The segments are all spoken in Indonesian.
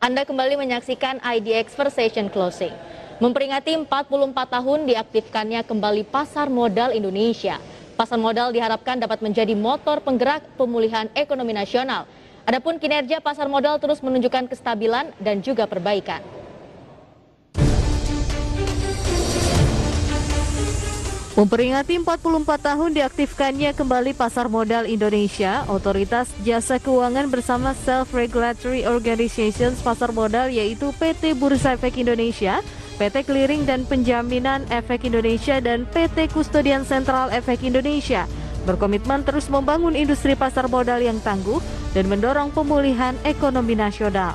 Anda kembali menyaksikan IDX First Session Closing. Memperingati 44 tahun diaktifkannya kembali pasar modal Indonesia. Pasar modal diharapkan dapat menjadi motor penggerak pemulihan ekonomi nasional. Adapun kinerja pasar modal terus menunjukkan kestabilan dan juga perbaikan. Memperingati 44 tahun diaktifkannya kembali pasar modal Indonesia, Otoritas Jasa Keuangan bersama Self-Regulatory Organizations Pasar Modal yaitu PT Bursa Efek Indonesia, PT Clearing dan Penjaminan Efek Indonesia, dan PT Kustodian Sentral Efek Indonesia berkomitmen terus membangun industri pasar modal yang tangguh dan mendorong pemulihan ekonomi nasional.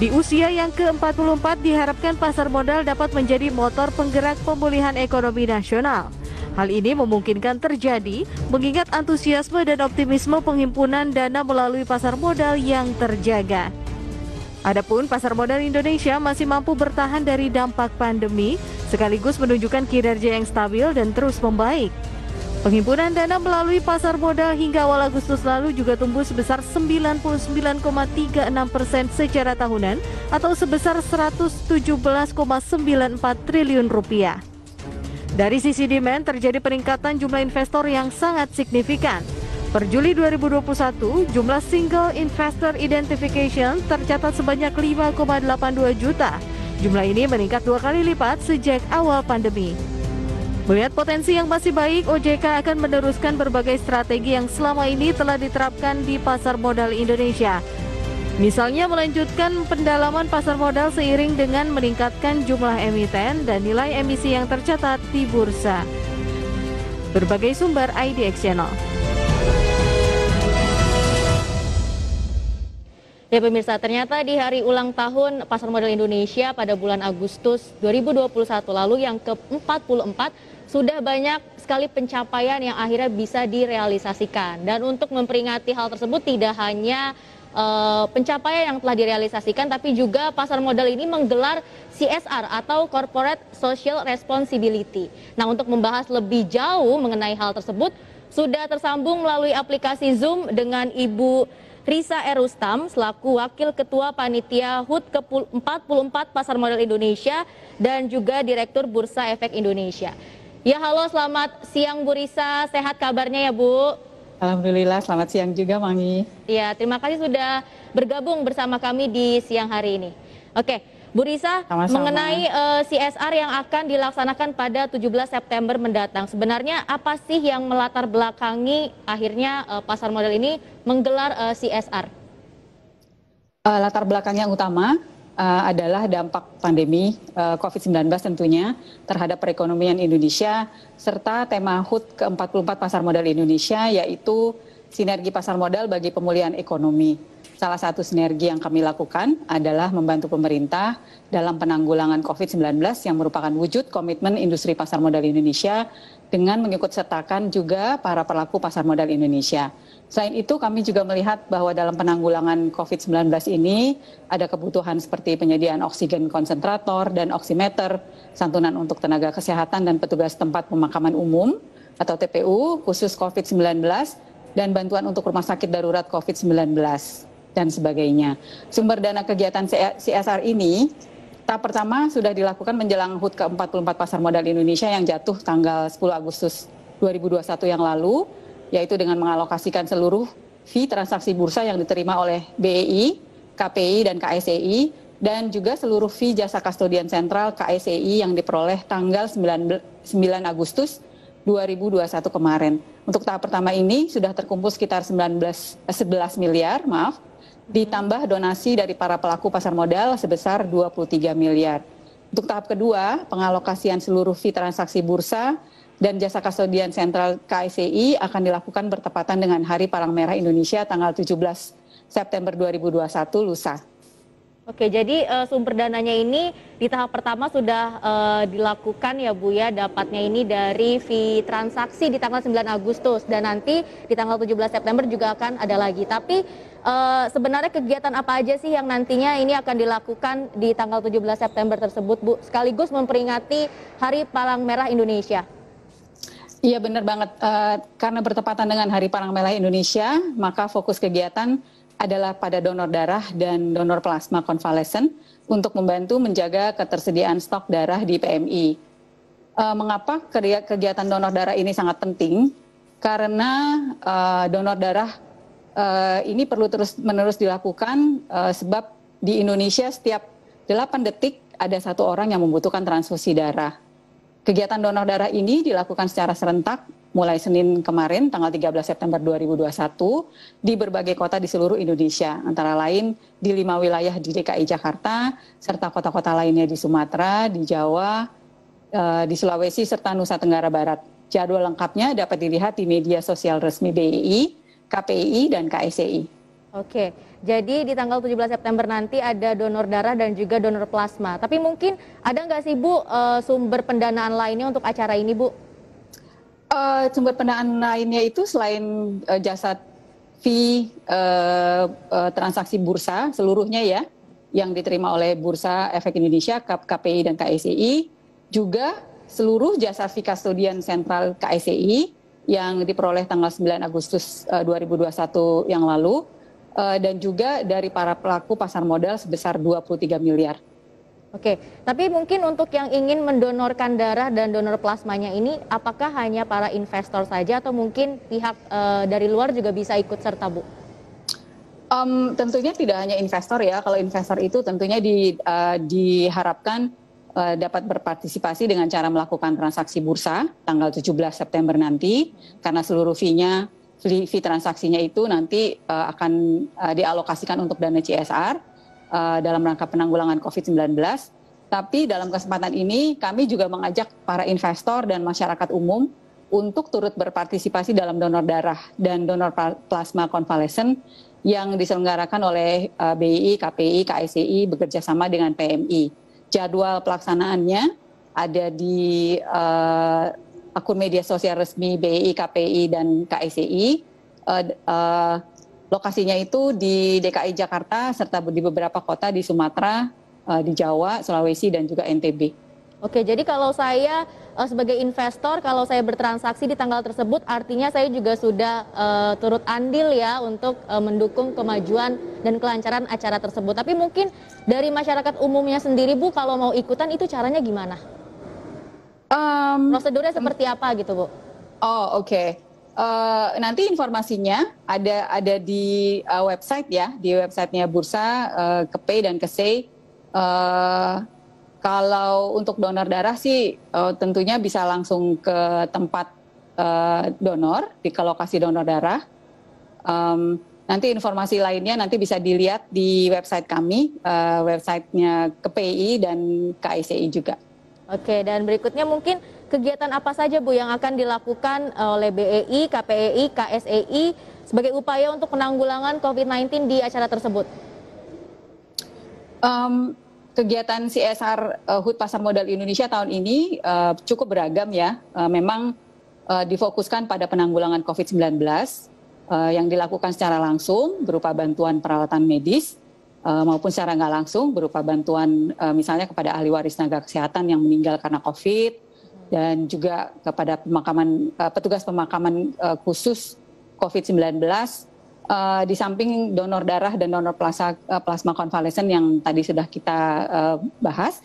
Di usia yang ke-44 diharapkan pasar modal dapat menjadi motor penggerak pemulihan ekonomi nasional. Hal ini memungkinkan terjadi mengingat antusiasme dan optimisme penghimpunan dana melalui pasar modal yang terjaga. Adapun pasar modal Indonesia masih mampu bertahan dari dampak pandemi, sekaligus menunjukkan kinerja yang stabil dan terus membaik. Penghimpunan dana melalui pasar modal hingga awal Agustus lalu juga tumbuh sebesar 99,36% secara tahunan atau sebesar 117,94 triliun rupiah. Dari sisi demand terjadi peningkatan jumlah investor yang sangat signifikan. Per Juli 2021, jumlah single investor identification tercatat sebanyak 5,82 juta. Jumlah ini meningkat 2 kali lipat sejak awal pandemi. Melihat potensi yang masih baik, OJK akan meneruskan berbagai strategi yang selama ini telah diterapkan di pasar modal Indonesia. Misalnya melanjutkan pendalaman pasar modal seiring dengan meningkatkan jumlah emiten dan nilai emisi yang tercatat di bursa. Berbagai sumber IDX Channel. Ya pemirsa, ternyata di hari ulang tahun pasar modal Indonesia pada bulan Agustus 2021 lalu yang ke-44 sudah banyak sekali pencapaian yang akhirnya bisa direalisasikan. Dan untuk memperingati hal tersebut tidak hanya pencapaian yang telah direalisasikan, tapi juga pasar modal ini menggelar CSR atau Corporate Social Responsibility. Nah, untuk membahas lebih jauh mengenai hal tersebut, sudah tersambung melalui aplikasi Zoom dengan Ibu Risa Erustam selaku Wakil Ketua Panitia HUT ke-44 Pasar Modal Indonesia dan juga Direktur Bursa Efek Indonesia. Ya, halo, selamat siang Bu Risa, sehat kabarnya ya Bu? Alhamdulillah, selamat siang juga Mangi. Ya, terima kasih sudah bergabung bersama kami di siang hari ini. Oke, Bu Risa, mengenai CSR yang akan dilaksanakan pada 17 September mendatang, sebenarnya apa sih yang melatar belakangi akhirnya pasar modal ini menggelar CSR? Latar belakang yang utama adalah dampak pandemi COVID-19 tentunya terhadap perekonomian Indonesia, serta tema HUT ke-44 Pasar Modal Indonesia yaitu sinergi pasar modal bagi pemulihan ekonomi. Salah satu sinergi yang kami lakukan adalah membantu pemerintah dalam penanggulangan COVID-19 yang merupakan wujud komitmen industri pasar modal Indonesia dengan mengikutsertakan juga para pelaku pasar modal Indonesia. Selain itu, kami juga melihat bahwa dalam penanggulangan COVID-19 ini ada kebutuhan seperti penyediaan oksigen konsentrator dan oximeter, santunan untuk tenaga kesehatan dan petugas tempat pemakaman umum atau TPU khusus COVID-19, dan bantuan untuk rumah sakit darurat COVID-19 dan sebagainya. Sumber dana kegiatan CSR ini tahap pertama sudah dilakukan menjelang HUT ke-44 Pasar Modal Indonesia yang jatuh tanggal 10 Agustus 2021 yang lalu, yaitu dengan mengalokasikan seluruh fee transaksi bursa yang diterima oleh BEI, KPI, dan KSEI, dan juga seluruh fee jasa kastodian sentral KSEI yang diperoleh tanggal 9 Agustus 2021 kemarin. Untuk tahap pertama ini sudah terkumpul sekitar 11 miliar, ditambah donasi dari para pelaku pasar modal sebesar 23 miliar. Untuk tahap kedua, pengalokasian seluruh fee transaksi bursa dan jasa kastodian sentral KSEI akan dilakukan bertepatan dengan Hari Palang Merah Indonesia tanggal 17 September 2021 lusa. Oke, jadi sumber dananya ini di tahap pertama sudah dilakukan ya Bu ya, dapatnya ini dari fee transaksi di tanggal 9 Agustus dan nanti di tanggal 17 September juga akan ada lagi. Tapi sebenarnya kegiatan apa aja sih yang nantinya ini akan dilakukan di tanggal 17 September tersebut Bu, sekaligus memperingati Hari Palang Merah Indonesia? Iya benar banget, karena bertepatan dengan Hari Palang Merah Indonesia, maka fokus kegiatan adalah pada donor darah dan donor plasma konvalesen untuk membantu menjaga ketersediaan stok darah di PMI. Mengapa kegiatan donor darah ini sangat penting? Karena donor darah ini perlu terus-menerus dilakukan sebab di Indonesia setiap 8 detik ada 1 orang yang membutuhkan transfusi darah. Kegiatan donor darah ini dilakukan secara serentak mulai Senin kemarin tanggal 13 September 2021 di berbagai kota di seluruh Indonesia, antara lain di 5 wilayah di DKI Jakarta, serta kota-kota lainnya di Sumatera, di Jawa, di Sulawesi, serta Nusa Tenggara Barat. Jadwal lengkapnya dapat dilihat di media sosial resmi BEI, KPI, dan KSEI. Oke, jadi di tanggal 17 September nanti ada donor darah dan juga donor plasma. Tapi mungkin ada nggak sih Bu sumber pendanaan lainnya untuk acara ini Bu? Sumber pendanaan lainnya itu selain jasa fee transaksi bursa seluruhnya ya, yang diterima oleh Bursa Efek Indonesia, KPI, dan KSEI, juga seluruh jasa fee kustodian sentral KSEI yang diperoleh tanggal 9 Agustus 2021 yang lalu, dan juga dari para pelaku pasar modal sebesar 23 miliar. Oke, tapi mungkin untuk yang ingin mendonorkan darah dan donor plasmanya ini, apakah hanya para investor saja atau mungkin pihak dari luar juga bisa ikut serta, Bu? Tentunya tidak hanya investor ya. Kalau investor itu tentunya diharapkan dapat berpartisipasi dengan cara melakukan transaksi bursa tanggal 17 September nanti, karena seluruh fee transaksinya itu nanti akan dialokasikan untuk dana CSR. Dalam rangka penanggulangan COVID-19, tapi dalam kesempatan ini kami juga mengajak para investor dan masyarakat umum untuk turut berpartisipasi dalam donor darah dan donor plasma konvalesen yang diselenggarakan oleh BEI, KPI, KSEI bekerja sama dengan PMI. Jadwal pelaksanaannya ada di akun media sosial resmi BEI, KPI, dan KSEI. Lokasinya itu di DKI Jakarta serta di beberapa kota di Sumatera, di Jawa, Sulawesi, dan juga NTB. Oke, jadi kalau saya sebagai investor, kalau saya bertransaksi di tanggal tersebut, artinya saya juga sudah turut andil ya untuk mendukung kemajuan dan kelancaran acara tersebut. Tapi mungkin dari masyarakat umumnya sendiri, Bu, kalau mau ikutan itu caranya gimana? Prosedurnya seperti apa gitu, Bu? Oh, oke. Nanti informasinya ada di website ya, di websitenya Bursa, KPI, dan KSEI. Kalau untuk donor darah sih tentunya bisa langsung ke tempat donor, di lokasi donor darah. Nanti informasi lainnya nanti bisa dilihat di website kami, websitenya KPI dan KSEI juga. Oke, dan berikutnya mungkin kegiatan apa saja Bu yang akan dilakukan oleh BEI, KPEI, KSEI sebagai upaya untuk penanggulangan COVID-19 di acara tersebut? Kegiatan CSR HUT Pasar Modal Indonesia tahun ini cukup beragam ya. Memang difokuskan pada penanggulangan COVID-19 yang dilakukan secara langsung berupa bantuan peralatan medis, maupun secara nggak langsung berupa bantuan misalnya kepada ahli waris tenaga kesehatan yang meninggal karena COVID, dan juga kepada petugas pemakaman khusus COVID-19, di samping donor darah dan donor plasma konvalesen yang tadi sudah kita bahas.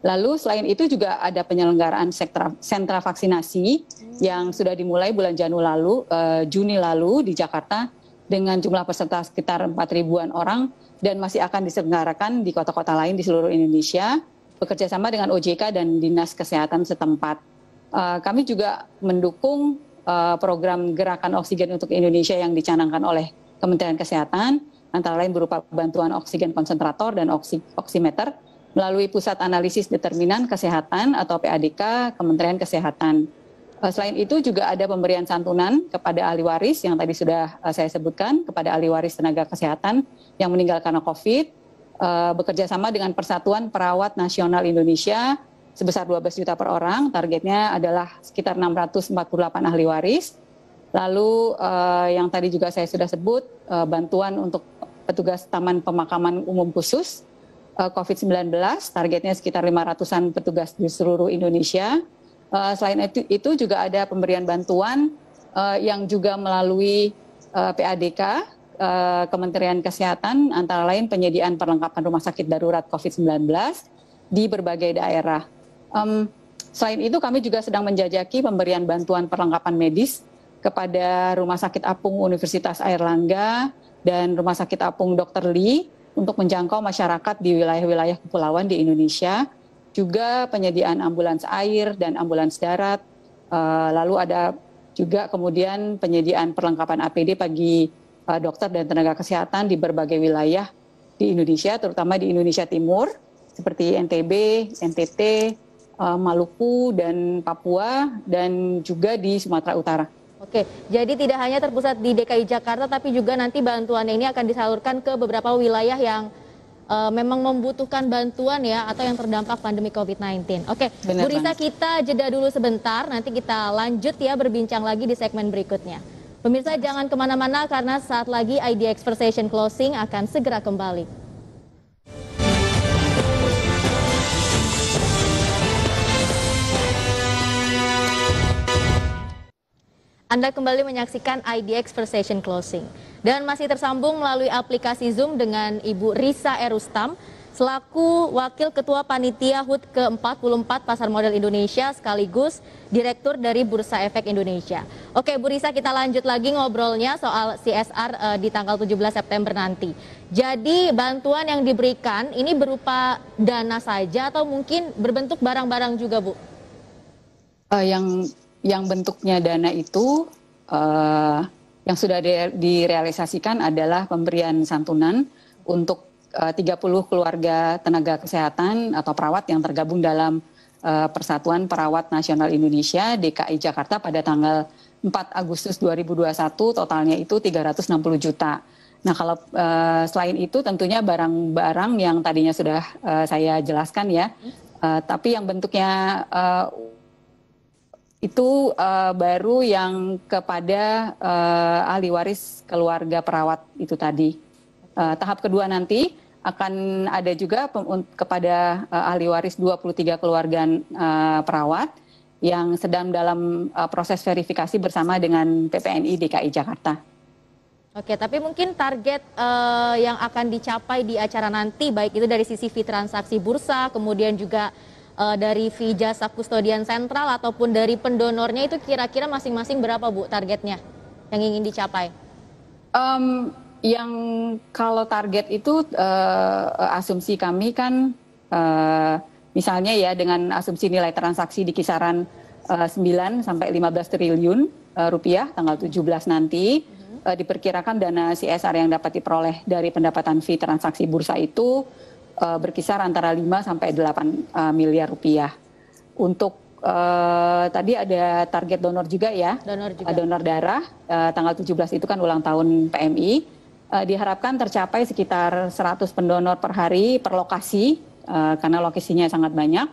Lalu selain itu juga ada penyelenggaraan sentra vaksinasi yang sudah dimulai bulan Juni lalu di Jakarta dengan jumlah peserta sekitar 4.000-an orang, dan masih akan diselenggarakan di kota-kota lain di seluruh Indonesia, bekerja sama dengan OJK dan Dinas Kesehatan setempat. Kami juga mendukung program Gerakan Oksigen untuk Indonesia yang dicanangkan oleh Kementerian Kesehatan, antara lain berupa bantuan oksigen konsentrator dan oximeter melalui Pusat Analisis Determinan Kesehatan atau PADK Kementerian Kesehatan. Selain itu juga ada pemberian santunan kepada ahli waris yang tadi sudah saya sebutkan, kepada ahli waris tenaga kesehatan yang meninggal karena COVID, bekerja sama dengan Persatuan Perawat Nasional Indonesia sebesar 12 juta per orang, targetnya adalah sekitar 648 ahli waris. Lalu yang tadi juga saya sudah sebut, bantuan untuk petugas Taman Pemakaman Umum Khusus COVID-19, targetnya sekitar 500-an petugas di seluruh Indonesia. Selain itu juga ada pemberian bantuan yang juga melalui PADK Kementerian Kesehatan antara lain penyediaan perlengkapan rumah sakit darurat COVID-19 di berbagai daerah. Selain itu kami juga sedang menjajaki pemberian bantuan perlengkapan medis kepada Rumah Sakit Apung Universitas Airlangga dan Rumah Sakit Apung Dr. Lee untuk menjangkau masyarakat di wilayah-wilayah kepulauan di Indonesia. Juga penyediaan ambulans air dan ambulans darat. Lalu ada juga kemudian penyediaan perlengkapan APD bagi dokter dan tenaga kesehatan di berbagai wilayah di Indonesia, terutama di Indonesia Timur, seperti NTB, NTT, Maluku, dan Papua, dan juga di Sumatera Utara. Oke, jadi tidak hanya terpusat di DKI Jakarta, tapi juga nanti bantuannya ini akan disalurkan ke beberapa wilayah yang memang membutuhkan bantuan ya, atau yang terdampak pandemi COVID-19. Oke, Bu Risa, kita jeda dulu sebentar, nanti kita lanjut ya berbincang lagi di segmen berikutnya. Pemirsa jangan kemana-mana karena saat lagi IDX Session Closing akan segera kembali. Anda kembali menyaksikan IDX Session Closing. Dan masih tersambung melalui aplikasi Zoom dengan Ibu Risa Erustam, selaku Wakil Ketua Panitia HUT ke-44 Pasar Modal Indonesia sekaligus Direktur dari Bursa Efek Indonesia. Oke Bu Risa, kita lanjut lagi ngobrolnya soal CSR di tanggal 17 September nanti. Jadi bantuan yang diberikan ini berupa dana saja atau mungkin berbentuk barang-barang juga Bu? Yang bentuknya dana itu yang sudah direalisasikan adalah pemberian santunan untuk 30 keluarga tenaga kesehatan atau perawat yang tergabung dalam Persatuan Perawat Nasional Indonesia DKI Jakarta pada tanggal 4 Agustus 2021, totalnya itu 360 juta. Nah kalau selain itu tentunya barang-barang yang tadinya sudah saya jelaskan ya, tapi yang bentuknya itu baru yang kepada ahli waris keluarga perawat itu tadi. Tahap kedua nanti akan ada juga kepada ahli waris 23 keluarga perawat yang sedang dalam proses verifikasi bersama dengan PPNI DKI Jakarta. Oke, tapi mungkin target yang akan dicapai di acara nanti, baik itu dari sisi fee transaksi bursa, kemudian juga dari fee jasa kustodian sentral ataupun dari pendonornya, itu kira-kira masing-masing berapa Bu targetnya yang ingin dicapai? Yang kalau target itu asumsi kami kan misalnya ya dengan asumsi nilai transaksi di kisaran 9 sampai 15 triliun rupiah tanggal 17 nanti, diperkirakan dana CSR yang dapat diperoleh dari pendapatan fee transaksi bursa itu berkisar antara 5 sampai 8 miliar rupiah. Untuk tadi ada target donor juga ya, donor darah tanggal 17 itu kan ulang tahun PMI, diharapkan tercapai sekitar 100 pendonor per hari per lokasi karena lokasinya sangat banyak,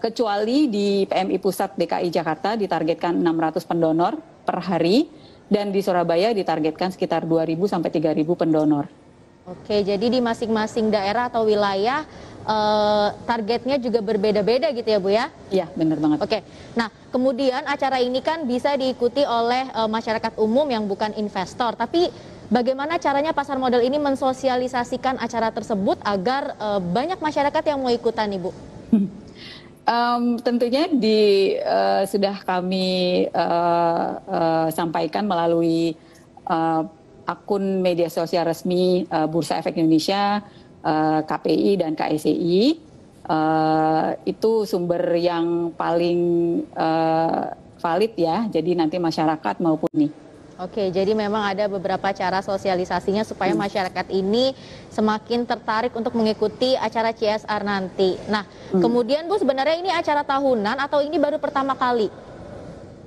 kecuali di PMI Pusat DKI Jakarta ditargetkan 600 pendonor per hari dan di Surabaya ditargetkan sekitar 2.000 sampai 3.000 pendonor. Oke, jadi di masing-masing daerah atau wilayah targetnya juga berbeda-beda gitu ya Bu ya? Iya, benar banget. Oke, nah kemudian acara ini kan bisa diikuti oleh masyarakat umum yang bukan investor, tapi bagaimana caranya pasar modal ini mensosialisasikan acara tersebut agar banyak masyarakat yang mau ikutan nih Bu? Tentunya sudah kami sampaikan melalui akun media sosial resmi Bursa Efek Indonesia, KPI dan KSEI. Itu sumber yang paling valid ya, jadi nanti masyarakat maupun nih. Oke, jadi memang ada beberapa cara sosialisasinya supaya masyarakat ini semakin tertarik untuk mengikuti acara CSR nanti. Nah, kemudian Bu, sebenarnya ini acara tahunan atau ini baru pertama kali?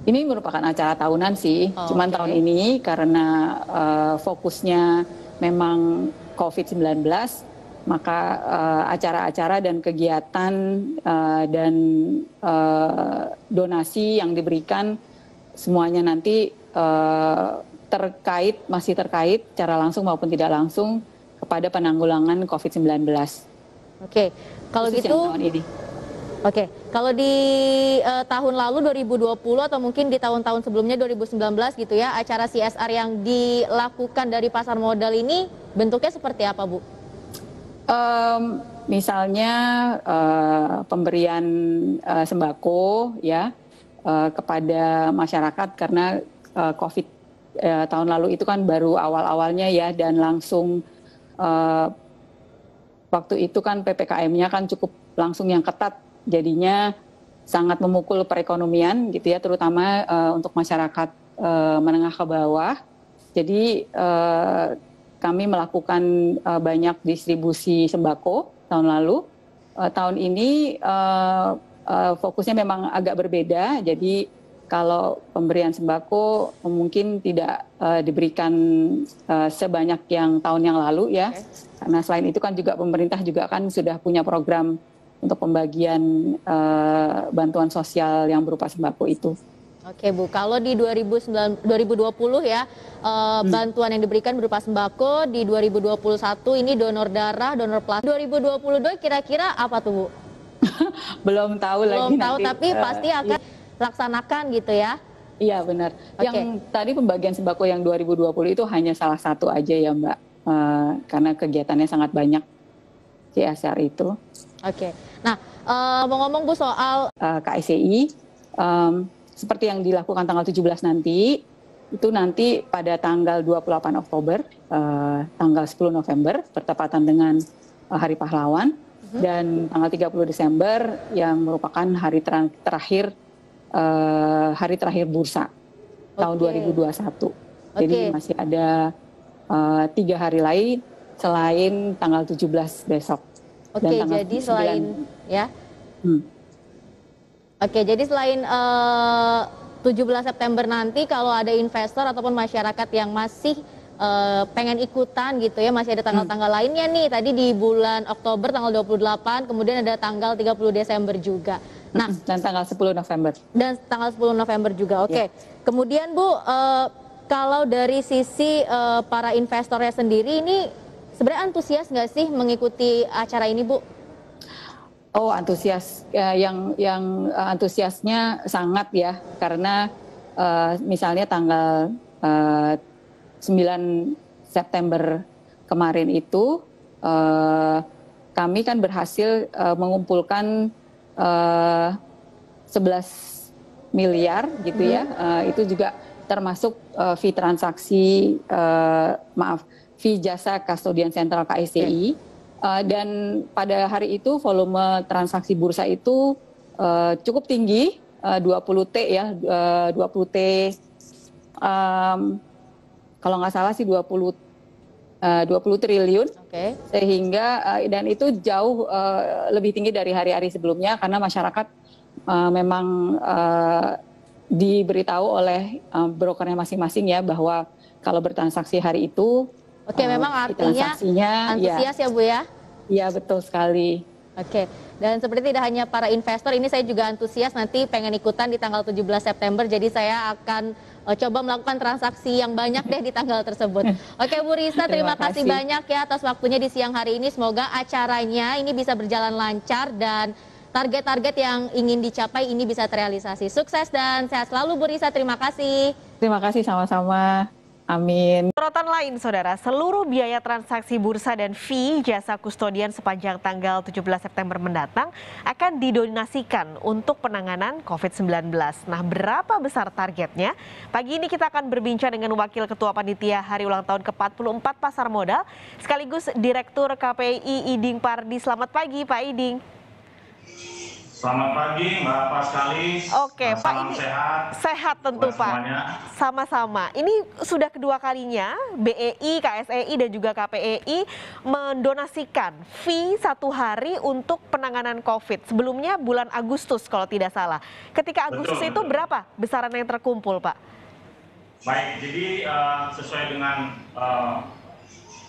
Ini merupakan acara tahunan sih, cuman tahun ini karena fokusnya memang COVID-19, maka acara-acara dan kegiatan dan donasi yang diberikan semuanya nanti masih terkait secara langsung maupun tidak langsung kepada penanggulangan COVID-19. Oke, kalau gitu. Oke, kalau di tahun lalu 2020 atau mungkin di tahun-tahun sebelumnya 2019 gitu ya, acara CSR yang dilakukan dari pasar modal ini bentuknya seperti apa, Bu? Misalnya pemberian sembako ya kepada masyarakat karena COVID tahun lalu itu kan baru awal-awalnya ya, dan langsung waktu itu kan PPKM-nya kan cukup langsung yang ketat, jadinya sangat memukul perekonomian gitu ya, terutama untuk masyarakat menengah ke bawah. Jadi kami melakukan banyak distribusi sembako tahun lalu. Tahun ini fokusnya memang agak berbeda, jadi kalau pemberian sembako mungkin tidak diberikan sebanyak yang tahun yang lalu ya. Karena selain itu kan juga pemerintah juga kan sudah punya program untuk pembagian bantuan sosial yang berupa sembako itu. Oke Bu, kalau di 2020 ya bantuan yang diberikan berupa sembako, di 2021 ini donor darah, donor plasma. 2022 kira-kira apa tuh Bu? Belum tahu lagi. Belum tahu, tapi pasti akan laksanakan gitu ya? Iya benar. Yang tadi pembagian sembako yang 2020 itu hanya salah satu aja ya Mbak, karena kegiatannya sangat banyak CSR itu. Oke, nah ngomong-ngomong Bu soal KSEI, seperti yang dilakukan tanggal 17 nanti, itu nanti pada tanggal 28 Oktober, tanggal 10 November, bertepatan dengan Hari Pahlawan, dan tanggal 30 Desember yang merupakan hari terakhir bursa tahun 2021. Jadi masih ada 3 hari lain selain tanggal 17 besok. Oke, jadi selain ya. Oke, jadi selain 17 September nanti kalau ada investor ataupun masyarakat yang masih pengen ikutan gitu ya, masih ada tanggal-tanggal lainnya nih. Tadi di bulan Oktober tanggal 28, kemudian ada tanggal 30 Desember juga. Nah, dan tanggal 10 November. Dan tanggal 10 November juga. Oke. Kemudian Bu, kalau dari sisi para investornya sendiri ini sebenarnya antusias nggak sih mengikuti acara ini, Bu? Oh, antusias. Yang antusiasnya sangat ya, karena misalnya tanggal 9 September kemarin itu kami kan berhasil mengumpulkan 11 miliar gitu ya. Itu juga termasuk fee transaksi, fee jasa kustodian sentral KSEI. Dan pada hari itu volume transaksi bursa itu cukup tinggi, 20T ya, 20T, kalau nggak salah sih 20 triliun, sehingga dan itu jauh lebih tinggi dari hari-hari sebelumnya karena masyarakat memang diberitahu oleh brokernya masing-masing ya bahwa kalau bertransaksi hari itu. Oke, memang artinya antusias ya Bu ya? Iya, betul sekali. Oke, dan seperti tidak hanya para investor, ini saya juga antusias nanti pengen ikutan di tanggal 17 September, jadi saya akan coba melakukan transaksi yang banyak deh di tanggal tersebut. Oke Bu Risa, terima kasih banyak ya atas waktunya di siang hari ini, semoga acaranya ini bisa berjalan lancar dan target-target yang ingin dicapai ini bisa terrealisasi. Sukses dan sehat selalu Bu Risa, terima kasih. Terima kasih, sama-sama. Amin. Sorotan lain, Saudara, seluruh biaya transaksi bursa dan fee jasa kustodian sepanjang tanggal 17 September mendatang akan didonasikan untuk penanganan COVID-19. Nah, berapa besar targetnya? Pagi ini kita akan berbincang dengan Wakil Ketua Panitia Hari Ulang Tahun ke-44 Pasar Modal, sekaligus Direktur KPI Iding Pardi. Selamat pagi, Pak Iding. Selamat pagi Mbak Paskali. Oke Pak, ini sehat tentu Pak. Sama-sama. Ini sudah kedua kalinya BEI, KSEI dan juga KPEI mendonasikan fee 1 hari untuk penanganan COVID. Sebelumnya bulan Agustus kalau tidak salah. Ketika Agustus itu berapa besaran yang terkumpul Pak? Baik, jadi sesuai dengan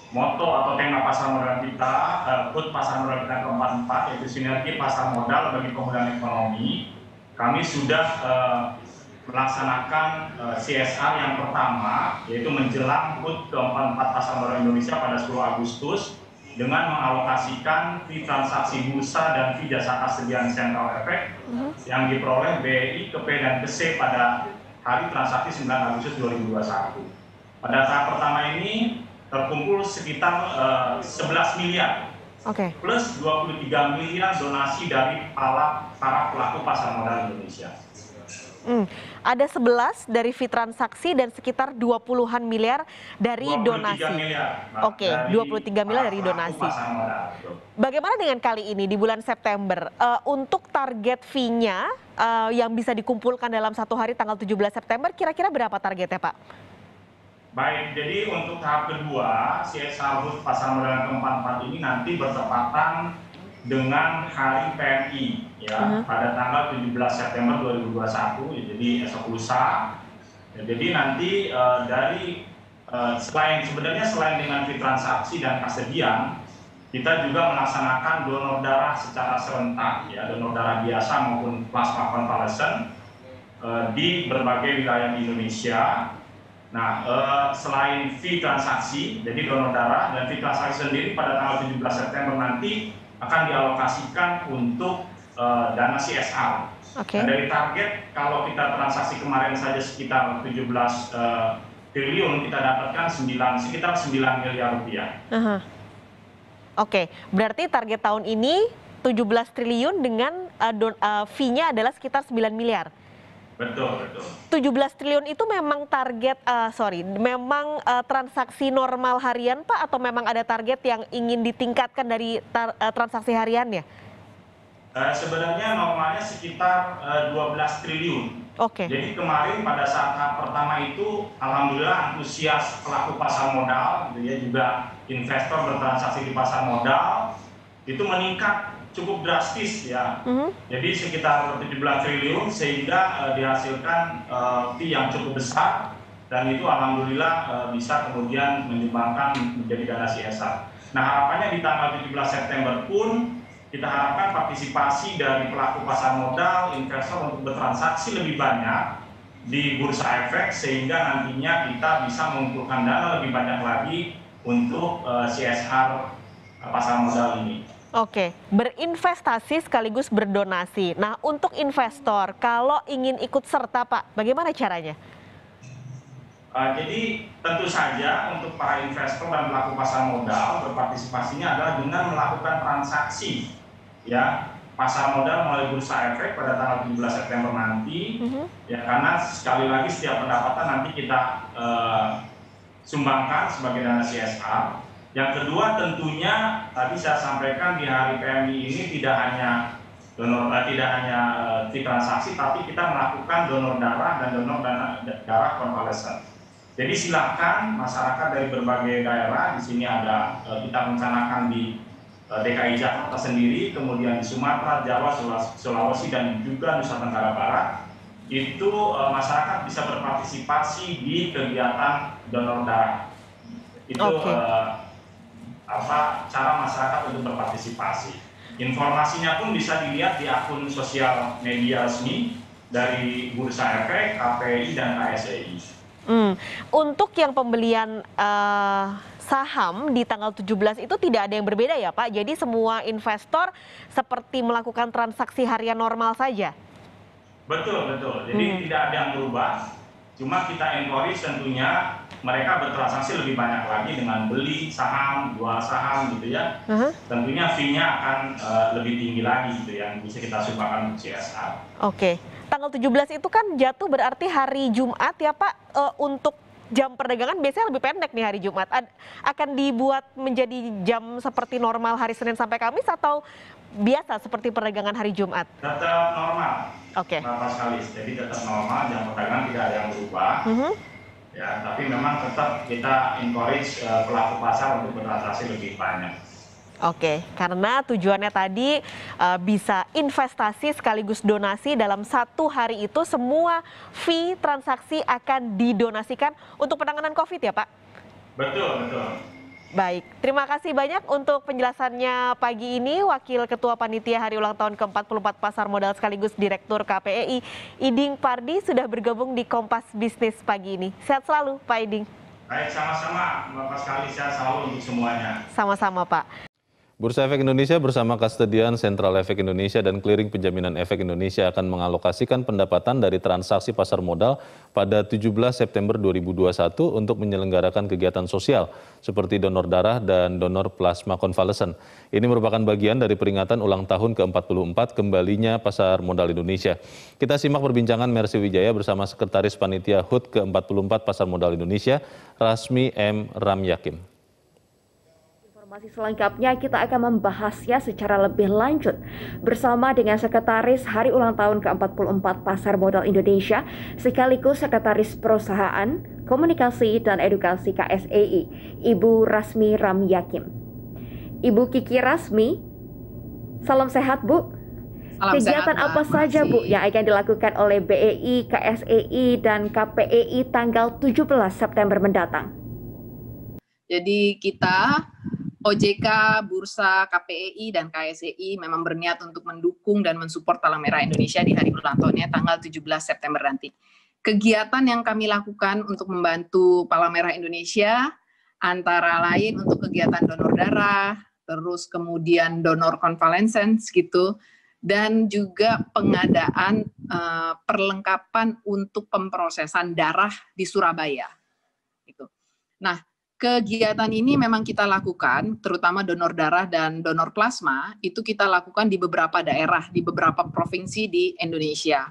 moto atau tema pasar modal kita, HUT pasar modal kita ke-44, yaitu sinergi pasar modal bagi pemulihan ekonomi. Kami sudah melaksanakan CSR yang pertama, yaitu menjelang HUT ke-44 pasar modal Indonesia pada 10 Agustus dengan mengalokasikan fee transaksi bursa dan fee jasa kasediaan central effect yang diperoleh BRI ke P dan ke C pada hari transaksi 9 Agustus 2021. Pada tahap pertama ini terkumpul sekitar 11 miliar plus 23 miliar donasi dari para pelaku pasar modal Indonesia. Ada 11 dari fee transaksi dan sekitar 20-an miliar dari donasi. Miliar, Oke, 23 miliar dari donasi. Bagaimana dengan kali ini di bulan September? Untuk target fee-nya yang bisa dikumpulkan dalam satu hari tanggal 17 September, kira-kira berapa targetnya, Pak? Baik, jadi untuk tahap kedua, CSR HUT pasar modal ke-44 ini nanti bertepatan dengan hari PMI ya pada tanggal 17 September 2021 ya, jadi esok lusa. Ya, jadi nanti selain dengan fee transaksi dan kasediaan, kita juga melaksanakan donor darah secara serentak ya, donor darah biasa maupun plasma konvalesen di berbagai wilayah di Indonesia. Nah, selain fee transaksi, jadi donor darah dan fee transaksi sendiri pada tanggal 17 September nanti akan dialokasikan untuk dana CSR. Nah, dari target kalau kita transaksi kemarin saja sekitar 17 triliun, kita dapatkan sekitar 9 miliar rupiah. Berarti target tahun ini 17 triliun dengan fee-nya adalah sekitar 9 miliar. Betul. 17 triliun itu memang target, transaksi normal harian, Pak, atau memang ada target yang ingin ditingkatkan dari transaksi hariannya? Sebenarnya normalnya sekitar 12 triliun. Jadi kemarin pada saat tahap pertama itu, alhamdulillah antusias pelaku pasar modal, gitu ya, juga investor bertransaksi di pasar modal itu meningkat cukup drastis ya. Jadi sekitar 17 triliun sehingga dihasilkan fee yang cukup besar dan itu alhamdulillah bisa kemudian menyumbangkan menjadi dana CSR. Nah, harapannya di tanggal 17 September pun kita harapkan partisipasi dari pelaku pasar modal, investor untuk bertransaksi lebih banyak di bursa efek sehingga nantinya kita bisa mengumpulkan dana lebih banyak lagi untuk CSR pasar modal ini. Berinvestasi sekaligus berdonasi. Nah, untuk investor, kalau ingin ikut serta, Pak, bagaimana caranya? Jadi tentu saja untuk para investor dan pelaku pasar modal berpartisipasinya adalah dengan melakukan transaksi ya pasar modal melalui bursa efek pada tanggal 17 September nanti. Ya, karena sekali lagi setiap pendapatan nanti kita sumbangkan sebagai dana CSR. Yang kedua tentunya tadi saya sampaikan di hari PMI ini tidak hanya fee transaksi, tapi kita melakukan donor darah dan donor darah konvalesen. Jadi silakan masyarakat dari berbagai daerah, di sini ada kita rencanakan di DKI Jakarta sendiri, kemudian di Sumatera, Jawa, Sulawesi dan juga Nusa Tenggara Barat, itu masyarakat bisa berpartisipasi di kegiatan donor darah. Itu cara masyarakat untuk berpartisipasi. Informasinya pun bisa dilihat di akun sosial media resmi dari Bursa Efek, KPI, dan KSEI. Untuk yang pembelian saham di tanggal 17 itu tidak ada yang berbeda ya, Pak? Jadi semua investor seperti melakukan transaksi harian normal saja? Betul. Jadi tidak ada yang berubah. Cuma kita encourage tentunya mereka bertransaksi lebih banyak lagi dengan beli saham, jual saham gitu ya. Tentunya fee-nya akan lebih tinggi lagi gitu yang bisa kita sumbangkan untuk CSR. Tanggal 17 itu kan jatuh berarti hari Jumat ya, Pak. Untuk jam perdagangan biasanya lebih pendek nih hari Jumat. Akan dibuat menjadi jam seperti normal hari Senin sampai Kamis atau biasa seperti perdagangan hari Jumat? Tetap normal. Normal sekali. Jadi tetap normal, jam perdagangan tidak ada yang berubah. Ya, tapi memang tetap kita encourage pelaku pasar untuk bertransaksi lebih banyak. Karena tujuannya tadi bisa investasi sekaligus donasi dalam satu hari itu semua fee transaksi akan didonasikan untuk penanganan COVID ya, Pak? Betul. Baik, terima kasih banyak untuk penjelasannya pagi ini. Wakil Ketua Panitia Hari Ulang Tahun ke-44 Pasar Modal sekaligus Direktur KPEI, Iding Pardi sudah bergabung di Kompas Bisnis pagi ini. Sehat selalu, Pak Iding. Baik, sama-sama Bapak sekali, sehat selalu untuk semuanya. Sama-sama Pak. Bursa Efek Indonesia bersama Kastedian Sentral Efek Indonesia dan Clearing Penjaminan Efek Indonesia akan mengalokasikan pendapatan dari transaksi pasar modal pada 17 September 2021 untuk menyelenggarakan kegiatan sosial seperti donor darah dan donor plasma konvalesen. Ini merupakan bagian dari peringatan ulang tahun ke-44 kembalinya pasar modal Indonesia. Kita simak perbincangan Mercy Wijaya bersama Sekretaris Panitia HUT ke-44 Pasar Modal Indonesia, Rasmi M. Ramyakim. Informasi selengkapnya kita akan membahasnya secara lebih lanjut bersama dengan Sekretaris Hari Ulang Tahun ke-44 Pasar Modal Indonesia sekaligus Sekretaris Perusahaan, Komunikasi dan Edukasi KSEI, Ibu Rasmi Ramyakim. Ibu Kiki Rasmi, salam sehat Bu. Salam Kegiatan sehat, apa saja Bu yang akan dilakukan oleh BEI, KSEI, dan KPEI tanggal 17 September mendatang? Jadi kita OJK, Bursa, KPEI, dan KSEI memang berniat untuk mendukung dan mensupport Palang Merah Indonesia di hari ulang tahunnya tanggal 17 September nanti. Kegiatan yang kami lakukan untuk membantu Palang Merah Indonesia antara lain untuk kegiatan donor darah, terus kemudian donor konvalesen gitu, dan juga pengadaan perlengkapan untuk pemrosesan darah di Surabaya. Gitu. Nah, kegiatan ini memang kita lakukan, terutama donor darah dan donor plasma, itu kita lakukan di beberapa daerah, di beberapa provinsi di Indonesia.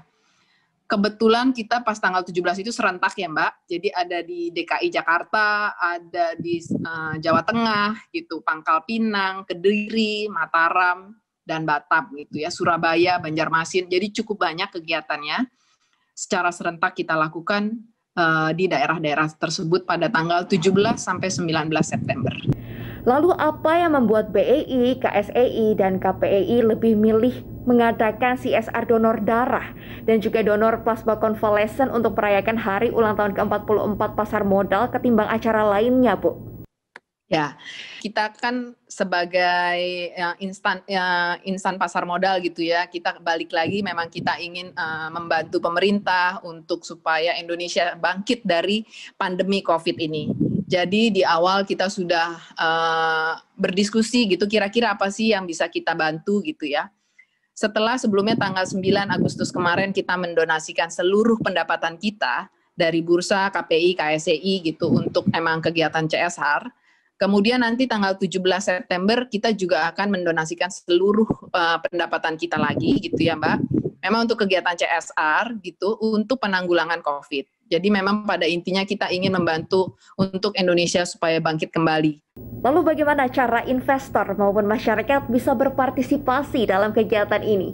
Kebetulan kita pas tanggal 17 itu serentak ya Mbak, jadi ada di DKI Jakarta, ada di Jawa Tengah, gitu, Pangkal Pinang, Kediri, Mataram, dan Batam, gitu ya, Surabaya, Banjarmasin, jadi cukup banyak kegiatannya. Secara serentak kita lakukan di daerah-daerah tersebut pada tanggal 17 sampai 19 September. Lalu apa yang membuat BEI, KSEI, dan KPEI lebih milih mengadakan CSR donor darah dan juga donor plasma konvalesen untuk merayakan hari ulang tahun ke-44 pasar modal ketimbang acara lainnya, Bu? Ya, kita kan sebagai insan pasar modal gitu ya, kita balik lagi memang kita ingin membantu pemerintah untuk supaya Indonesia bangkit dari pandemi COVID ini. Jadi di awal kita sudah berdiskusi gitu, kira-kira apa sih yang bisa kita bantu gitu ya. Setelah sebelumnya tanggal 9 Agustus kemarin kita mendonasikan seluruh pendapatan kita dari Bursa, KPI, KSEI gitu untuk emang kegiatan CSR. Kemudian nanti tanggal 17 September kita juga akan mendonasikan seluruh pendapatan kita lagi gitu ya Mbak. Memang untuk kegiatan CSR gitu untuk penanggulangan COVID. Jadi memang pada intinya kita ingin membantu untuk Indonesia supaya bangkit kembali. Lalu bagaimana cara investor maupun masyarakat bisa berpartisipasi dalam kegiatan ini?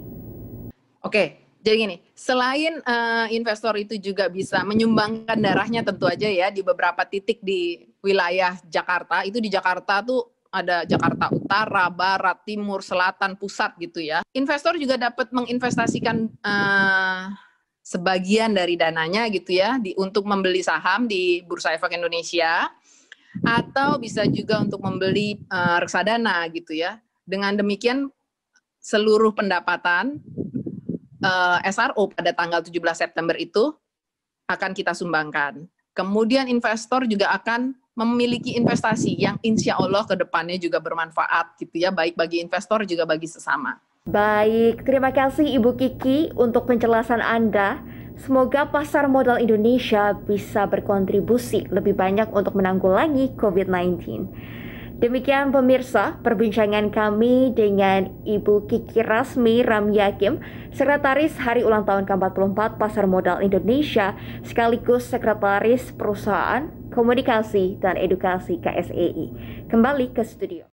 Oke. Jadi gini, selain investor itu juga bisa menyumbangkan darahnya tentu aja ya di beberapa titik di wilayah Jakarta, itu di Jakarta tuh ada Jakarta Utara, Barat, Timur, Selatan, Pusat gitu ya. Investor juga dapat menginvestasikan sebagian dari dananya gitu ya untuk membeli saham di Bursa Efek Indonesia atau bisa juga untuk membeli reksadana gitu ya. Dengan demikian seluruh pendapatan SRO pada tanggal 17 September itu akan kita sumbangkan. Kemudian investor juga akan memiliki investasi yang insya Allah ke depannya juga bermanfaat gitu ya, baik bagi investor juga bagi sesama. Baik, terima kasih Ibu Kiki untuk penjelasan Anda. Semoga pasar modal Indonesia bisa berkontribusi lebih banyak untuk menanggulangi COVID-19. Demikian pemirsa, perbincangan kami dengan Ibu Kiki Rasmi Ramyakim, Sekretaris Hari Ulang Tahun ke-44 Pasar Modal Indonesia, sekaligus Sekretaris Perusahaan, Komunikasi dan Edukasi KSEI. Kembali ke studio.